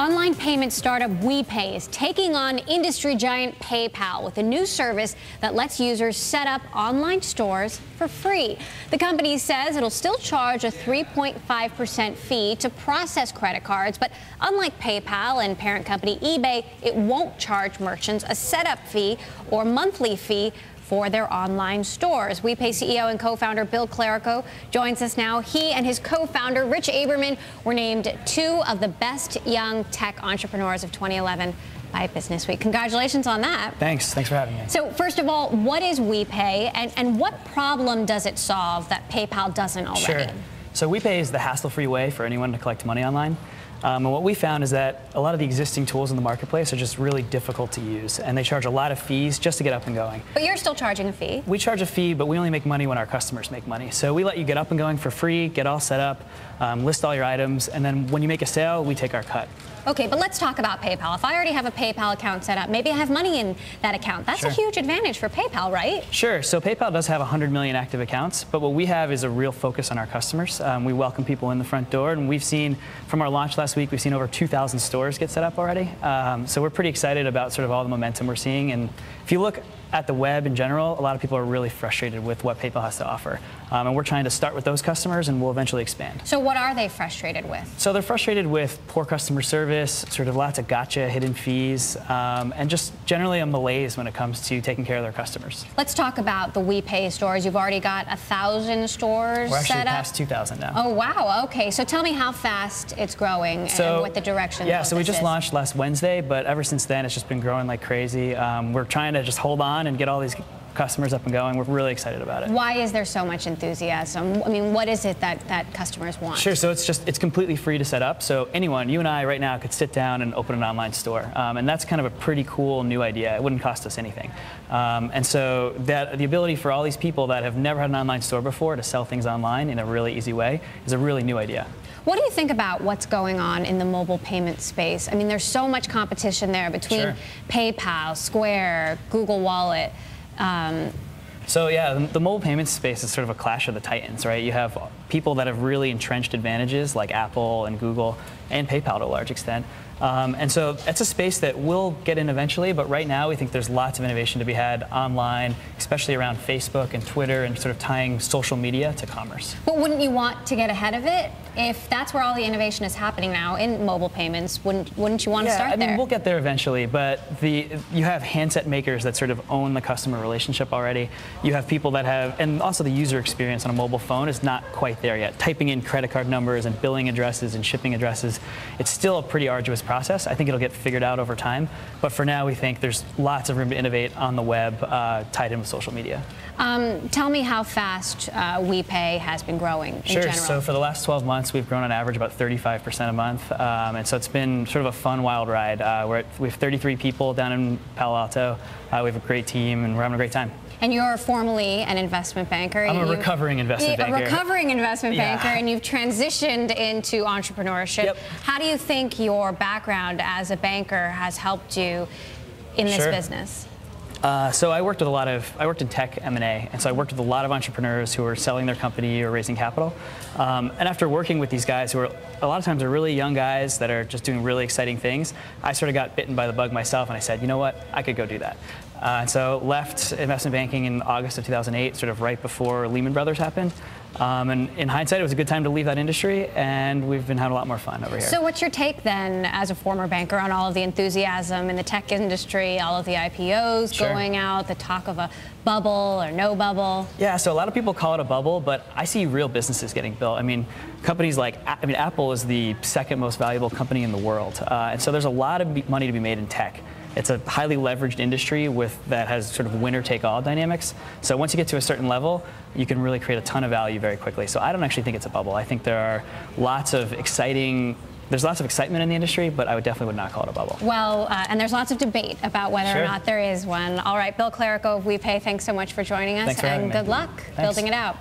Online payment startup WePay is taking on industry giant PayPal with a new service that lets users set up online stores for free. The company says it'll still charge a 3.5% fee to process credit cards, but unlike PayPal and parent company eBay, it won't charge merchants a setup fee or monthly fee for their online stores. WePay CEO and co-founder Bill Clerico joins us now. He and his co-founder, Rich Aberman, were named two of the best young tech entrepreneurs of 2011 by Business Week. Congratulations on that. Thanks for having me. So first of all, what is WePay and what problem does it solve that PayPal doesn't already? Sure. So WePay is the hassle-free way for anyone to collect money online. And what we found is that a lot of the existing tools in the marketplace are just really difficult to use, and they charge a lot of fees just to get up and going. But you're still charging a fee. We charge a fee, but we only make money when our customers make money. So we let you get up and going for free, get all set up, list all your items, and then when you make a sale, we take our cut. Okay, but let's talk about PayPal. If I already have a PayPal account set up, maybe I have money in that account. That's a huge advantage for PayPal, right? Sure. So PayPal does have 100 million active accounts, but what we have is a real focus on our customers. We welcome people in the front door, and we've seen, from our launch last week, we've seen over 2,000 stores get set up already. So we're pretty excited about sort of all the momentum we're seeing. And if you look at the web in general, a lot of people are really frustrated with what PayPal has to offer. And we're trying to start with those customers, and we'll eventually expand. So what are they frustrated with? So they're frustrated with poor customer service, sort of lots of gotcha, hidden fees, and just generally a malaise when it comes to taking care of their customers. Let's talk about the WePay stores. You've already got 1,000 stores We're actually set up. past 2,000 now. Oh, wow. Okay. So tell me how fast it's growing and what the direction Yeah, of so we this just is. launched last Wednesday, but ever since then, it's just been growing like crazy. We're trying to just hold on and get all these customers up and going. We're really excited about it. Why is there so much enthusiasm? I mean, what is it that customers want? Sure, so it's completely free to set up. So anyone, you and I right now, could sit down and open an online store. And that's kind of a pretty cool new idea. It wouldn't cost us anything. And so the ability for all these people that have never had an online store before to sell things online in a really easy way is a really new idea. What do you think about what's going on in the mobile payment space? I mean, there's so much competition there between PayPal, Square, Google Wallet. So yeah, the mobile payments space is sort of a clash of the titans, right? You have people that have really entrenched advantages like Apple and Google and PayPal to a large extent. And so it's a space that we'll get in eventually, but right now we think there's lots of innovation to be had online, especially around Facebook and Twitter and sort of tying social media to commerce. But wouldn't you want to get ahead of it? If that's where all the innovation is happening now in mobile payments, wouldn't you want to start there? I mean, we'll get there eventually, but you have handset makers that sort of own the customer relationship already. You have people that have, and also the user experience on a mobile phone is not quite there yet. Typing in credit card numbers and billing addresses and shipping addresses, it's still a pretty arduous process. I think it'll get figured out over time, but for now we think there's lots of room to innovate on the web tied in with social media. Tell me how fast WePay has been growing in general. Sure, so for the last 12 months we've grown on average about 35% a month, and so it's been sort of a fun, wild ride. We have 33 people down in Palo Alto. We have a great team and we're having a great time. And you're formerly an investment banker. I'm a recovering investment banker. A recovering investment banker, and you've transitioned into entrepreneurship. Yep. How do you think your background as a banker has helped you in this business? So I worked in tech M&A, and so I worked with a lot of entrepreneurs who were selling their company or raising capital. And after working with these guys who are, a lot of times are really young guys that are just doing really exciting things, I sort of got bitten by the bug myself, and I said, you know what, I could go do that. And so left investment banking in August of 2008, sort of right before Lehman Brothers happened. And in hindsight, it was a good time to leave that industry, and we've been having a lot more fun over here. So what's your take then, as a former banker, on all of the enthusiasm in the tech industry, all of the IPOs going out, the talk of a bubble or no bubble? Yeah, so a lot of people call it a bubble, but I see real businesses getting built. I mean, companies like, Apple is the second most valuable company in the world, and so there's a lot of money to be made in tech. It's a highly leveraged industry that has sort of winner-take-all dynamics. So once you get to a certain level, you can really create a ton of value very quickly. So I don't actually think it's a bubble. I think there's lots of excitement in the industry, but I definitely would not call it a bubble. Well, and there's lots of debate about whether or not there is one. All right, Bill Clerico of WePay, thanks so much for joining us, Thanks for having me. Good luck building it out.